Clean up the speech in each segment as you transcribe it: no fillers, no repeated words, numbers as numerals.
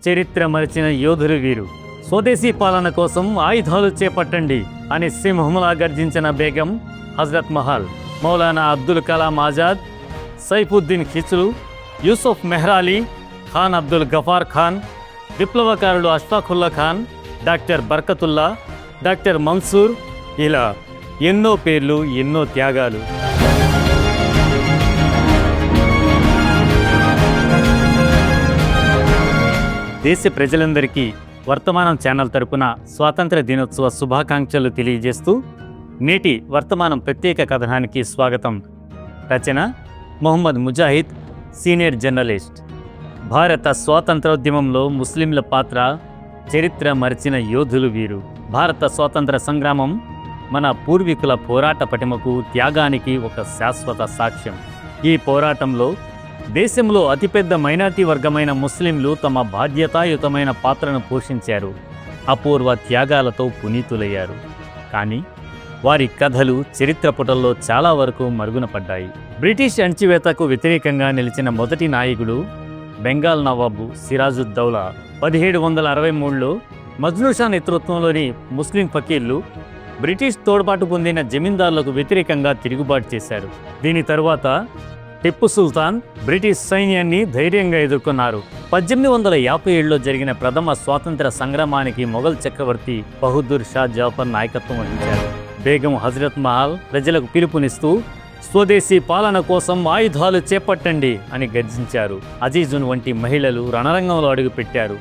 చరిత్ర మరిచిన యోధులు వీరు. స్వదేశీ పాలన కోసం ఆయుధాలు చేపట్టండి అని సింహంలా గర్జించిన బేగం హజరత్ మహల్, మౌలానా అబ్దుల్ కలాం ఆజాద్, సైఫుద్దీన్ ఖిచ్లు, యూసుఫ్ మెహ్రాలీ, ఖాన్ అబ్దుల్ గఫార్ ఖాన్, విప్లవకారులు అష్ఫాకుల్లా ఖాన్, డాక్టర్ బర్కతుల్లా, డాక్టర్ మన్సూర్, ఇలా ఎన్నో పేర్లు, ఎన్నో త్యాగాలు. దేశ ప్రజలందరికీ వర్తమానం ఛానల్ తరపున స్వాతంత్ర దినోత్సవ శుభాకాంక్షలు తెలియజేస్తూ నేటి వర్తమానం ప్రత్యేక కథనానికి స్వాగతం. రచన మొహమ్మద్ ముజాహిద్, సీనియర్ జర్నలిస్ట్. భారత స్వాతంత్రోద్యమంలో ముస్లింల పాత్ర, చరిత్ర మరిచిన యోధులు వీరు. భారత స్వాతంత్ర సంగ్రామం మన పూర్వీకుల పోరాట పటిమకు, త్యాగానికి ఒక శాశ్వత సాక్ష్యం. ఈ పోరాటంలో దేశంలో అతిపెద్ద మైనారిటీ వర్గమైన ముస్లింలు తమ బాధ్యతాయుతమైన పాత్రను పోషించారు. అపూర్వ త్యాగాలతో పునీతులయ్యారు. కానీ వారి కథలు చరిత్ర పుటల్లో చాలా వరకు మరుగున పడ్డాయి. బ్రిటిష్ అణచివేతకు వ్యతిరేకంగా నిలిచిన మొదటి నాయకుడు బెంగాల్ నవాబు సిరాజుద్దౌలా. 1763లో మజ్నూషా నేతృత్వంలోని ముస్లిం ఫకీర్లు బ్రిటిష్ తోడ్పాటు పొందిన జమీందారులకు వ్యతిరేకంగా తిరుగుబాటు చేశారు. దీని తరువాత టిప్పు సుల్తాన్ బ్రిటిష్ సైన్యాన్ని ధైర్యంగా ఎదుర్కొన్నారు. 1857లో జరిగిన ప్రథమ స్వాతంత్ర సంగ్రామానికి మొఘల్ చక్రవర్తి బహదూర్ షా జఫర్ నాయకత్వం వహించారు. బేగం హజరత్ మహల్ ప్రజలకు పిలుపునిస్తూ స్వదేశీ పాలన కోసం ఆయుధాలు చేపట్టండి అని గర్జించారు. అజీజున్ వంటి మహిళలు రణరంగంలో అడుగుపెట్టారు.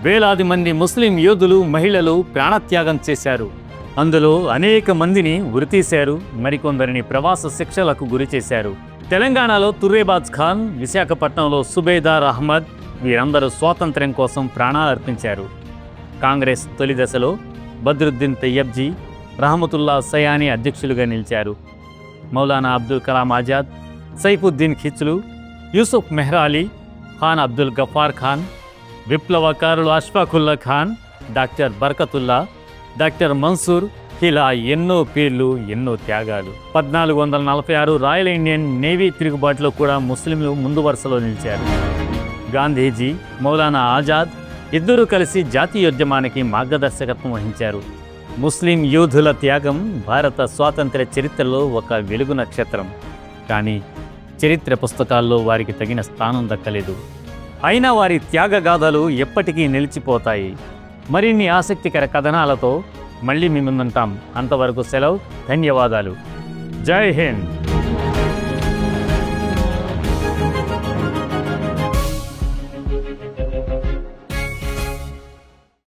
వేలాది మంది ముస్లిం యోధులు, మహిళలు ప్రాణత్యాగం చేశారు. అందులో అనేక మందిని ఉరితీశారు, మరికొందరిని ప్రవాస శిక్షలకు గురి చేశారు. తెలంగాణలో తుర్రేబాజ్ ఖాన్, విశాఖపట్నంలో సుబేదార్ అహ్మద్, వీరందరూ స్వాతంత్ర్యం కోసం ప్రాణాలు అర్పించారు. కాంగ్రెస్ తొలి దశలో బద్రుద్దీన్ తయ్యబ్జీ, రహమతుల్లా సయానీ అధ్యక్షులుగా నిలిచారు. మౌలానా అబ్దుల్ కలాం ఆజాద్, సైఫుద్దీన్ ఖిచ్లు, యూసుఫ్ మెహ్రాలీ, ఖాన్ అబ్దుల్ గఫార్ ఖాన్, విప్లవకారులు అష్ఫాకుల్లా ఖాన్, డాక్టర్ బర్కతుల్లా, డాక్టర్ మన్సూర్, ఇలా ఎన్నో పేర్లు, ఎన్నో త్యాగాలు. 1446 రాయల్ ఇండియన్ నేవీ తిరుగుబాటులో కూడా ముస్లింలు ముందు వరుసలో నిలిచారు. గాంధీజీ, మౌలానా ఆజాద్ ఇద్దరూ కలిసి జాతీయోద్యమానికి మార్గదర్శకత్వం వహించారు. ముస్లిం యోధుల త్యాగం భారత స్వాతంత్ర చరిత్రలో ఒక వెలుగు నక్షత్రం. కానీ చరిత్ర పుస్తకాల్లో వారికి తగిన స్థానం దక్కలేదు. అయినా వారి త్యాగగాథలు ఎప్పటికీ నిలిచిపోతాయి. మరిన్ని ఆసక్తికర కథనాలతో మళ్ళీ మీ ముందుంటాం. అంతవరకు సెలవు. ధన్యవాదాలు. జై హింద్.